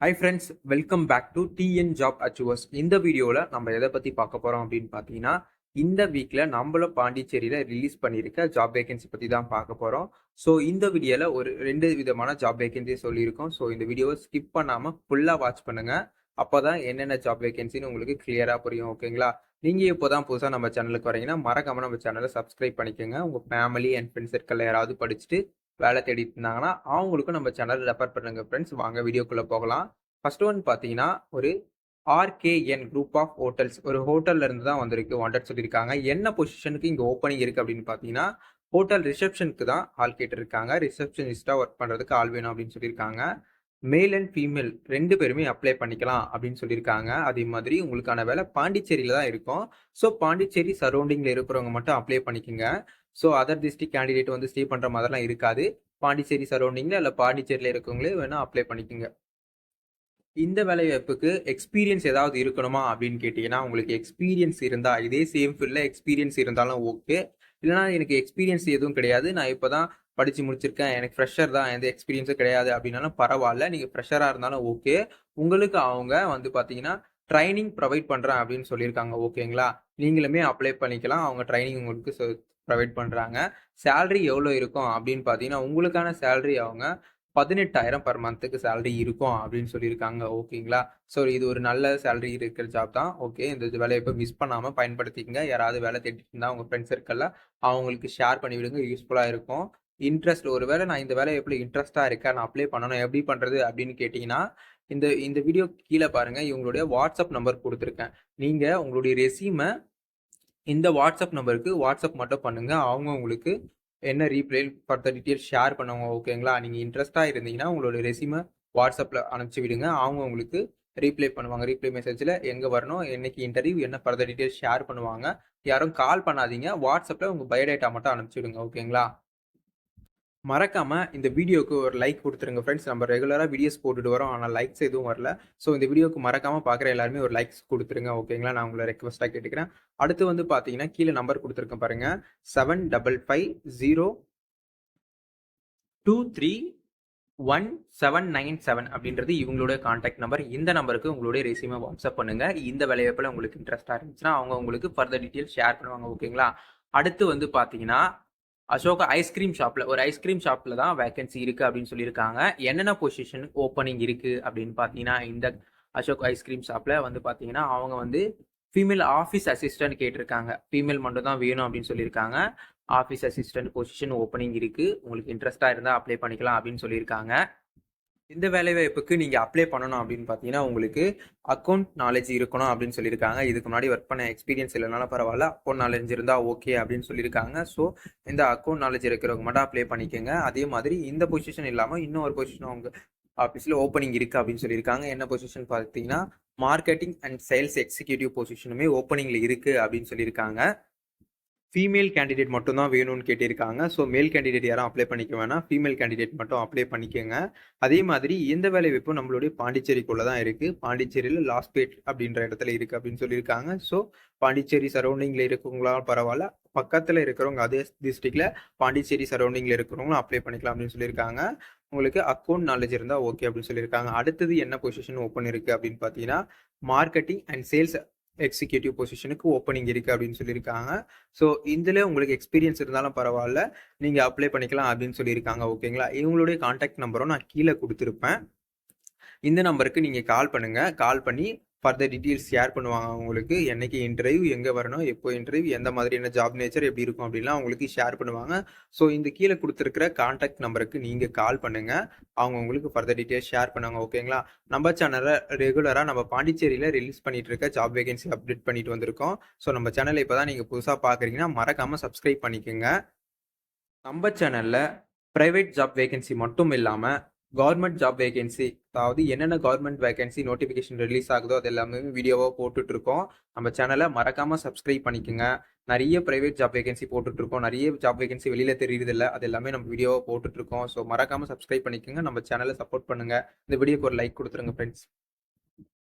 Hi friends, welcome back to TN job achievers. இந்த வீடியோவில் நம்ம எதை பற்றி பார்க்க போகிறோம் அப்படின்னு பார்த்தீங்கன்னா, இந்த வீக்கில் நம்மளும் பாண்டிச்சேரியில் ரிலீஸ் பண்ணியிருக்க ஜாப் வேகன்சி பற்றி தான் பார்க்க போகிறோம். ஸோ இந்த வீடியோவில் ஒரு 2 விதமான ஜாப் வேகன்சி சொல்லியிருக்கோம். ஸோ இந்த வீடியோவை ஸ்கிப் பண்ணாமல் ஃபுல்லாக வாட்ச் பண்ணுங்கள். அப்போ தான் என்னென்ன ஜாப் வேகன்சின்னு உங்களுக்கு கிளியராக புரியும். ஓகேங்களா? நீங்கள் இப்போ தான் புதுசாக நம்ம சேனலுக்கு வரீங்கன்னா மறக்காமல் நம்ம சேனலை சப்ஸ்கிரைப் பண்ணிக்கோங்க. உங்கள் ஃபேமிலி அண்ட் ஃப்ரெண்ட்ஸ் சர்க்கிளில் யாராவது படிச்சுட்டு வேலை தேடிட்டு இருந்தாங்கன்னா அவங்களுக்கும் நம்ம சேனல் ரெஃபர் பண்ணுங்க ஃப்ரெண்ட்ஸ். வாங்க வீடியோக்குள்ளே போகலாம். ஃபர்ஸ்ட் ஒன் பார்த்தீங்கன்னா, ஒரு ஆர்கேஎன் குரூப் ஆஃப் ஹோட்டல்ஸ், ஒரு ஹோட்டல்ல இருந்து தான் வந்திருக்கு வாண்டட் சொல்லியிருக்காங்க. என்ன பொசிஷனுக்கு இங்கே ஓப்பனிங் இருக்குது அப்படின்னு பார்த்தீங்கன்னா, ஹோட்டல் ரிசப்ஷனுக்கு தான் ஆள் கேட்டிருக்காங்க. ரிசப்ஷனிஸ்டாக ஒர்க் பண்ணுறதுக்கு ஆள் வேணும் அப்படின்னு சொல்லியிருக்காங்க. மேல் அண்ட் ஃபீமேல் 2 பேருமே அப்ளை பண்ணிக்கலாம் அப்படின்னு சொல்லியிருக்காங்க. அதே மாதிரி உங்களுக்கான வேலை பாண்டிச்சேரியில் தான் இருக்கும். ஸோ பாண்டிச்சேரி சரௌண்டிங்கில் இருக்கிறவங்க மட்டும் அப்ளை பண்ணிக்கோங்க. ஸோ அதர் டிஸ்ட்ரிக்ட் கேண்டிடேட் வந்து ஸ்டே பண்ணுற மாதிரிலாம் இருக்காது. பாண்டிச்சேரி சரௌண்டிங்கில் இல்லை பாண்டிச்சேரியில் இருக்கவங்களே வேணால் அப்ளை பண்ணிக்கோங்க. இந்த வேலைவாய்ப்புக்கு எக்ஸ்பீரியன்ஸ் ஏதாவது இருக்கணுமா அப்படின்னு கேட்டிங்கன்னா, உங்களுக்கு எக்ஸ்பீரியன்ஸ் இருந்தால் இதே சேம் ஃபீல்டில் எக்ஸ்பீரியன்ஸ் இருந்தாலும் ஓகே. இல்லைனா எனக்கு எக்ஸ்பீரியன்ஸ் எதுவும் கிடையாது, நான் இப்போ தான் படித்து முடிச்சிருக்கேன், எனக்கு ஃப்ரெஷர் தான், எந்த எக்ஸ்பீரியன்ஸும் கிடையாது அப்படின்னாலும் பரவாயில்ல. நீங்கள் ஃப்ரெஷராக இருந்தாலும் ஓகே. உங்களுக்கு அவங்க வந்து பார்த்தீங்கன்னா ட்ரைனிங் ப்ரொவைட் பண்ணுறேன் அப்படின்னு சொல்லியிருக்காங்க. ஓகேங்களா? நீங்களுமே அப்ளை பண்ணிக்கலாம். அவங்க ட்ரைனிங் உங்களுக்கு ப்ரொவைட் பண்ணுறாங்க. சேலரி எவ்வளோ இருக்கும் அப்படின்னு பார்த்தீங்கன்னா, உங்களுக்கான சேலரி அவங்க 18,000 பர் மந்த்துக்கு சேலரி இருக்கும் அப்படின்னு சொல்லியிருக்காங்க. ஓகேங்களா? ஸோ இது ஒரு நல்ல சேலரி இருக்கிற ஜாப் தான். ஓகே, இந்த வேலையை இப்போ மிஸ் பண்ணாமல் பயன்படுத்திக்கங்க. யாராவது வேலை தேடிட்டு இருந்தால் உங்கள் ஃப்ரெண்ட்ஸ் சர்க்கிளில் அவங்களுக்கு ஷேர் பண்ணி விடுங்க, யூஸ்ஃபுல்லாக இருக்கும். இன்ட்ரெஸ்ட், ஒரு வேளை நான் இந்த வேலையை எப்படி இன்ட்ரெஸ்ட்டாக இருக்கேன், நான் அப்ளை பண்ணணும், எப்படி பண்ணுறது அப்படின்னு கேட்டிங்கன்னா, இந்த இந்த வீடியோ கீழே பாருங்கள், இவங்களுடைய வாட்ஸ்அப் நம்பர் கொடுத்துருக்கேன். நீங்கள் உங்களுடைய ரெஸ்யூமை இந்த வாட்ஸ்அப் நம்பருக்கு வாட்ஸ்அப் மட்டும் பண்ணுங்கள். அவங்க உங்களுக்கு என்ன ரீப்ளை ஃபர்தர் டீட்டெயில்ஸ் ஷேர் பண்ணுவாங்க. ஓகேங்களா? நீங்கள் இன்ட்ரெஸ்ட்டாக இருந்தீங்கன்னா உங்களோட ரெஸ்யூமை வாட்ஸ்அப்பில் அனுப்பிச்சி விடுங்க. அவங்க உங்களுக்கு ரீப்ளை பண்ணுவாங்க. ரீப்ளை மெசேஜில் எங்கே வரணும், என்னைக்கு இன்டர்வியூ, என்ன ஃபர்தர் டீட்டெயில்ஸ் ஷேர் பண்ணுவாங்க. யாரும் கால் பண்ணாதீங்க. வாட்ஸ்அப்பில் உங்கள் பயோடேட்டா மட்டும் அனுப்பிச்சி விடுங்க. ஓகேங்களா? மறக்காம இந்த வீடியோக்கு ஒரு லைக் கொடுத்துருங்க ஃப்ரெண்ட்ஸ். நம்ம ரெகுலராக வீடியோஸ் போட்டுட்டு வரோம், ஆனால் லைக்ஸ் எதுவும் வரல. ஸோ இந்த வீடியோக்கு மறக்காம பார்க்குற எல்லாருமே ஒரு லைக்ஸ் கொடுத்துருங்க. ஓகேங்களா? நான் உங்களை ரெக்வஸ்ட்டாக கேட்டுக்கிறேன். அடுத்து வந்து பார்த்தீங்கன்னா, கீழே நம்பர் கொடுத்துருக்கேன் பாருங்க, 7550231797 அப்படின்றது இவங்களுடைய கான்டாக்ட் நம்பர். இந்த நம்பருக்கு உங்களுடைய ரெஸ்யூமை வாட்ஸ்அப் பண்ணுங்க. இந்த வேலைவாய்ப்பில் உங்களுக்கு இன்ட்ரெஸ்டாக இருந்துச்சுன்னா அவங்க உங்களுக்கு ஃபர்தர் டீட்டெயில்ஸ் ஷேர் பண்ணுவாங்க. ஓகேங்களா? அடுத்து வந்து பார்த்தீங்கன்னா, அசோகா ஐஸ்கிரீம் ஷாப்பில், ஒரு ஐஸ்கிரீம் ஷாப்பில் தான் வேகன்சி இருக்குது அப்படின்னு சொல்லியிருக்காங்க. என்னென்ன பொசிஷன் ஓப்பனிங் இருக்குது அப்படின்னு பார்த்தீங்கன்னா, இந்த அசோக் ஐஸ்கிரீம் ஷாப்பில் வந்து பார்த்தீங்கன்னா, அவங்க வந்து ஃபீமேல் ஆஃபீஸ் அசிஸ்டன்ட் கேட்டிருக்காங்க. ஃபீமேல் மட்டும் தான் வேணும் அப்படின்னு சொல்லியிருக்காங்க. ஆஃபீஸ் அசிஸ்டன்ட் பொசிஷன் ஓப்பனிங் இருக்குது. உங்களுக்கு இன்ட்ரெஸ்ட்டாக இருந்தால் அப்ளை பண்ணிக்கலாம் அப்படின்னு சொல்லியிருக்காங்க. இந்த வேலைவாய்ப்புக்கு நீங்கள் அப்ளை பண்ணணும் அப்படின்னு பார்த்தீங்கன்னா, உங்களுக்கு அக்கௌண்ட் நாலேஜ் இருக்கணும் அப்படின்னு சொல்லியிருக்காங்க. இதுக்கு முன்னாடி ஒர்க் பண்ண எக்ஸ்பீரியன்ஸ் இல்லைனாலும் பரவாயில்ல, அக்கௌண்ட் நாலேஜ் இருந்தால் ஓகே அப்படின்னு சொல்லியிருக்காங்க. ஸோ இந்த அக்கௌண்ட் நாலேஜ் இருக்கிறவங்க மட்டும் அப்ளை பண்ணிக்கோங்க. அதே மாதிரி இந்த பொசிஷன் இல்லாமல் இன்னும் ஒரு பொசிஷன் அவங்க ஆஃபீஸில் ஓப்பனிங் இருக்குது அப்படின்னு சொல்லியிருக்காங்க. என்ன பொசிஷன் பார்த்தீங்கன்னா, மார்க்கெட்டிங் அண்ட் சேல்ஸ் எக்ஸிக்யூட்டிவ் பொசிஷனுமே ஓப்பனிங்கில் இருக்குது அப்படின்னு சொல்லியிருக்காங்க. ஃபீமேல் கேண்டிடேட் மட்டும் தான் வேணும்னு கேட்டிருக்காங்க. ஸோ மேல் கேண்டிடேட் யாரும் அப்ளை பண்ணிக்க வேணாம், ஃபீமேல் கேண்டிடேட் மட்டும் அப்ளை பண்ணிக்கோங்க. அதே மாதிரி இந்த வேலைவாய்ப்பு நம்மளுடைய பாண்டிச்சேரிக்குள்ளே தான் இருக்குது. பாண்டிச்சேரியில் லாஸ்பேட் அப்படின்ற இடத்துல இருக்குது அப்படின்னு சொல்லியிருக்காங்க. ஸோ பாண்டிச்சேரி சரௌண்டிங்கில் இருக்கவங்களாம் பரவாயில்ல, பக்கத்தில் இருக்கிறவங்க அதே டிஸ்ட்ரிக்டில் பாண்டிச்சேரி சரௌண்டிங்கில் இருக்கிறவங்களும் அப்ளை பண்ணிக்கலாம் அப்படின்னு சொல்லியிருக்காங்க. உங்களுக்கு அக்கௌண்ட் நாலேஜ் இருந்தால் ஓகே அப்படின்னு சொல்லியிருக்காங்க. அடுத்தது என்ன பொசிஷன் ஓப்பன் இருக்குது அப்படின்னு பார்த்தீங்கன்னா, மார்க்கெட்டிங் அண்ட் சேல்ஸ் எக்ஸிக்யூட்டிவ் பொசிஷனுக்கு ஓப்பனிங் இருக்குது அப்படின்னு சொல்லியிருக்காங்க. ஸோ இதில் உங்களுக்கு எக்ஸ்பீரியன்ஸ் இருந்தாலும் பரவாயில்ல, நீங்கள் அப்ளை பண்ணிக்கலாம் அப்படின்னு சொல்லியிருக்காங்க. ஓகேங்களா? இவங்களுடைய கான்டாக்ட் நம்பரும் நான் கீழே கொடுத்துருப்பேன். இந்த நம்பருக்கு நீங்கள் கால் பண்ணுங்கள். கால் பண்ணி ஃபர்தர் டீட்டெயில்ஸ் ஷேர் பண்ணுவாங்க. உங்களுக்கு என்னைக்கு இன்டர்வியூ, எங்கே வரணும், எப்போ இன்டர்வியூ, எந்த மாதிரியான ஜாப் நேச்சர் எப்படி இருக்கும் அப்படின்லாம் உங்களுக்கு ஷேர் பண்ணுவாங்க. ஸோ இந்த கீழே கொடுத்துருக்கிற கான்டாக்ட் நம்பருக்கு நீங்கள் கால் பண்ணுங்கள். அவங்க உங்களுக்கு ஃபர்தர் டீட்டெயில்ஸ் ஷேர் பண்ணுவாங்க. ஓகேங்களா? நம்ம சேனலை ரெகுலராக நம்ம பாண்டிச்சேரியில் ரிலீஸ் பண்ணிட்டு இருக்க ஜாப் வேகன்சி அப்டேட் பண்ணிட்டு வந்திருக்கோம். ஸோ நம்ம சேனலை இப்போ தான் நீங்கள் புதுசாக பார்க்குறீங்கன்னா மறக்காமல் சப்ஸ்கிரைப் பண்ணிக்கோங்க. நம்ம சேனலில் ப்ரைவேட் ஜாப் வேகன்சி மட்டும் இல்லாமல் கவர்மெண்ட் ஜாப் வேகன்சி, அதாவது என்னென்ன கவர்மெண்ட் வேகன்சி நோட்டிஃபிகேஷன் ரிலீஸ் ஆகுதோ அது எல்லாமே வீடியோவாக போட்டுட்ருக்கோம். நம்ம சேனலை மறக்காமல் சப்ஸ்கிரைப் பண்ணிக்கோங்க. நிறைய ப்ரைவேட் ஜாப் வேகன்சி போட்டுட்ருக்கோம். நிறைய ஜாப் வேகன்சி வெளியில் தெரியுறதில்ல, அது எல்லாமே நம்ம வீடியோவாக போட்டுட்ருக்கோம். ஸோ மறக்காமல் சப்ஸ்கிரைப் பண்ணிக்கோங்க. நம்ம சேனலை சப்போர்ட் பண்ணுங்கள். இந்த வீடியோக்கு ஒரு லைக் கொடுத்துருங்க ஃப்ரெண்ட்ஸ்.